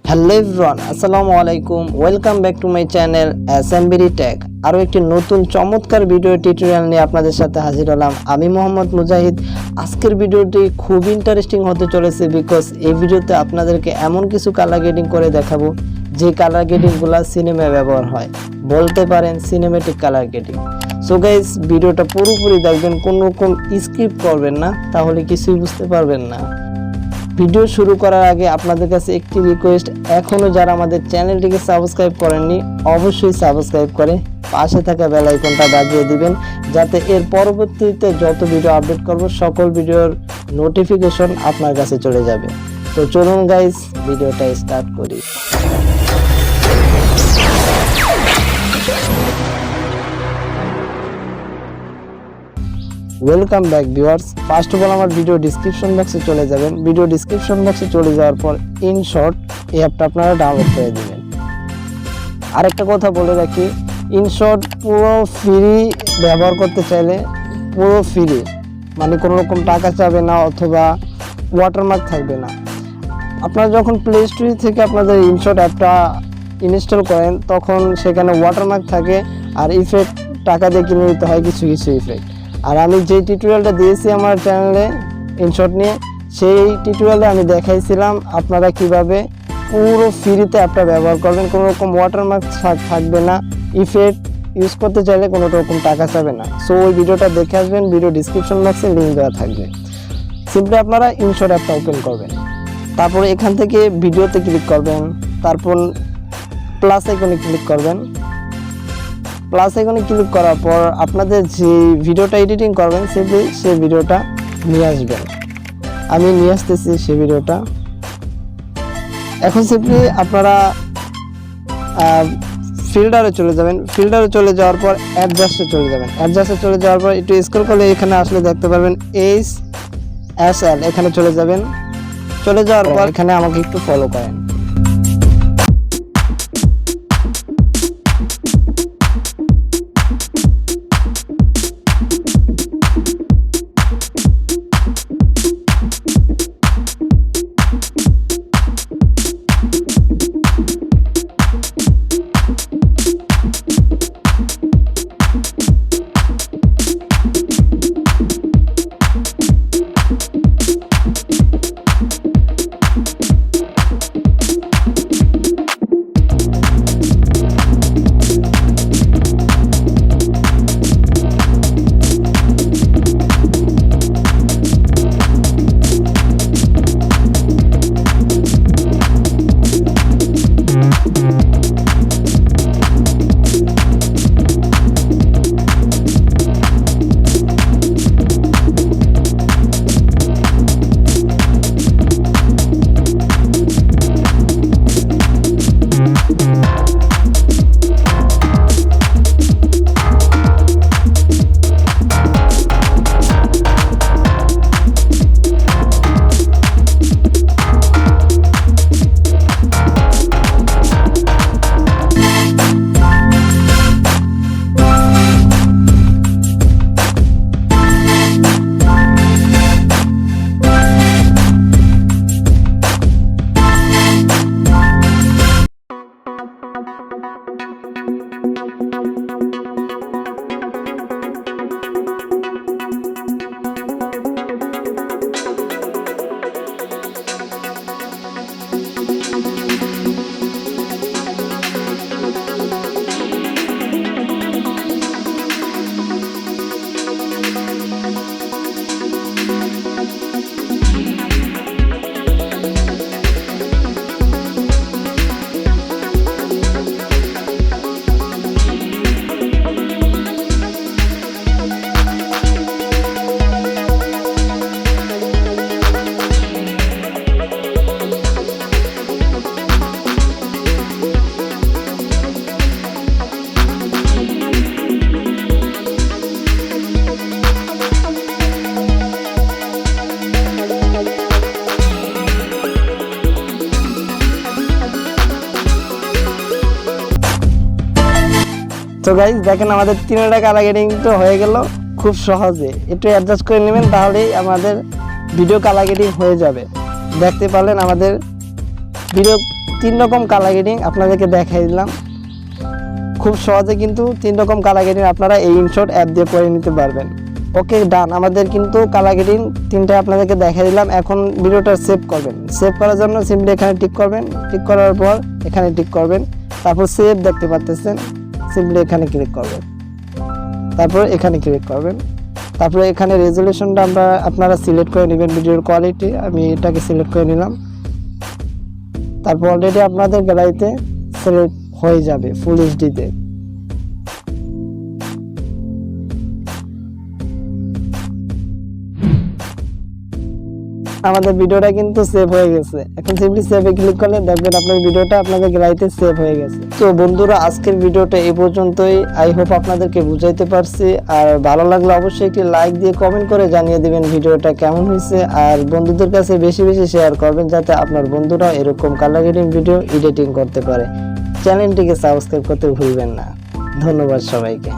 Hello everyone, আসসালামু আলাইকুম। Welcome back to my channel assembly tech. আরও একটি নতুন চমৎকার ভিডিও টিউটোরিয়াল নিয়ে আপনাদের সাথে হাজির হলাম। আমি মোহাম্মদ মুজাহিদ। আজকের ভিডিওটি খুব ইন্টারেস্টিং হতে চলেছে, বিকজ এই ভিডিওতে আপনাদেরকে এমন কিছু কালার গ্রেডিং করে দেখাবো যে কালার গ্রেডিংগুলো সিনেমায় ব্যবহার হয়, বলতে পারেন cinematic colour grading. So guys, ভিডিওটা পুরোপুরি দেখবেন, কোনো রকম স্কিপ করবেন না, তাহলে কিছুই বুঝতে পারবেন না। ভিডিও শুরু করার আগে আপনাদের কাছে একটি রিকোয়েস্ট, এখনও যারা আমাদের চ্যানেলটিকে সাবস্ক্রাইব করেননি অবশ্যই সাবস্ক্রাইব করে পাশে থাকা বেল আইকনটা বাজিয়ে দিবেন, যাতে এর পরবর্তীতে যত ভিডিও আপডেট করব সকল ভিডিওর নোটিফিকেশন আপনার কাছে চলে যাবে। তো চলুন গাইস, ভিডিওটা স্টার্ট করি। Welcome back viewers. First of all আমার ভিডিও ডিসক্রিপশন বক্সে চলে যাবেন। ভিডিও ডিসক্রিপশন বক্সে চলে যাওয়ার পর ইনশর্ট এই অ্যাপটা আপনারা ডাউনলোড করে দেবেন। আরেকটা কথা বলে রাখি, ইনশর্ট পুরো ফ্রি ব্যবহার করতে চাইলে পুরো ফ্রি, মানে কোনো রকম টাকা চাবে না অথবা ওয়াটারমার্ক থাকবে না। আপনারা যখন প্লে স্টোর থেকে আপনাদের ইনশর্ট অ্যাপটা ইনস্টল করেন তখন সেখানে ওয়াটারমার্ক থাকে আর ইফেক্ট টাকা দিয়ে কিনে নিতে হয় কিছু কিছু ইফেক্ট। আর আমি যে টিউটোরিয়ালটা দিয়েছি আমার চ্যানেলে ইনশর্ট নিয়ে, সেই টিউটোরিয়ালে আমি দেখাইছিলাম আপনারা কিভাবে পুরো ফ্রিতে অ্যাপটা ব্যবহার করবেন, কোনো রকম ওয়াটারমার্ক থাকবে না, ইফেক্ট ইউজ করতে চাইলে কোনো রকম টাকা চাবে না। সো ওই ভিডিওটা দেখে আসবেন, ভিডিও ডিসক্রিপশন বক্সে লিঙ্ক দেওয়া থাকবে। সিম্পলি আপনারা ইনশর্ট অ্যাপটা ওপেন করবেন, তারপর এখান থেকে ভিডিওতে ক্লিক করবেন, তারপর প্লাস আইকনে ক্লিক করবেন। প্লাস আইকনে ক্লিক করার পর আপনাদের যে ভিডিওটা এডিটিং করবেন সিম্পলি সেই ভিডিওটা নিয়ে আসবেন। আমি নিয়ে আসতেছি সেই ভিডিওটা। এখন সিম্পলি আপনারা ফিল্টারে চলে যাবেন। ফিল্টারে চলে যাওয়ার পর অ্যাডজাস্টে চলে যাবেন। অ্যাডজাস্টে চলে যাওয়ার পর একটু স্ক্রল করলে এখানে আসলে দেখতে পারবেন HSL, এখানে চলে যাবেন। চলে যাওয়ার পর এখানে আমাকে একটু ফলো করেন। তো গাইস দেখেন আমাদের তিনটা কালার গ্রেডিং তো হয়ে গেল খুব সহজে। একটু অ্যাডজাস্ট করে নেবেন, তাহলেই আমাদের ভিডিও কালার গ্রেডিং হয়ে যাবে। দেখতে পারলেন আমাদের ভিডিও 3 রকম কালার গ্রেডিং আপনাদেরকে দেখাই দিলাম। খুব সহজে কিন্তু 3 রকম কালার গ্রেডিং আপনারা এই ইনশট অ্যাপ দিয়ে করে নিতে পারবেন। ওকে ডান, আমাদের কিন্তু কালার গ্রেডিং 3টা আপনাদেরকে দেখাই দিলাম। এখন ভিডিওটা সেভ করবেন। সেভ করার জন্য সিম্পলি এখানে টিক করবেন, টিক করার পর এখানে টিক করবেন, তারপর সেভ দেখতে পাচ্ছেন, সিম্পলি এখানে ক্লিক করবেন, তারপর এখানে ক্লিক করবেন, তারপরে এখানে রেজুলেশনটা আপনারা সিলেক্ট করে নেবেন, ভিডিওর কোয়ালিটি আমি এটাকে সিলেক্ট করে নিলাম। তারপর অলরেডি আপনাদের গ্যালারিতে সিলেক্ট হয়ে যাবে ফুল এইচডিতে। আমাদের ভিডিওটা কিন্তু সেভ হয়ে গেছে। এখন সিম্পলি সেভে ক্লিক করলে দেখবেন আপনার ভিডিওটা আপনাদের গ্যালারিতে সেভ হয়ে গেছে। তো বন্ধুরা, আজকের ভিডিওটা এই পর্যন্তই। আই হোপ আপনাদেরকে বুঝাইতে পারছি। আর ভালো লাগলে অবশ্যই একটি লাইক দিয়ে কমেন্ট করে জানিয়ে দিবেন ভিডিওটা কেমন হয়েছে। আর বন্ধুদের কাছে বেশি বেশি শেয়ার করবেন যাতে আপনার বন্ধুরা এরকম কালার গ্রেডিং ভিডিও এডিটিং করতে পারে। চ্যানেলটিকে সাবস্ক্রাইব করতে ভুলবেন না। ধন্যবাদ সবাইকে।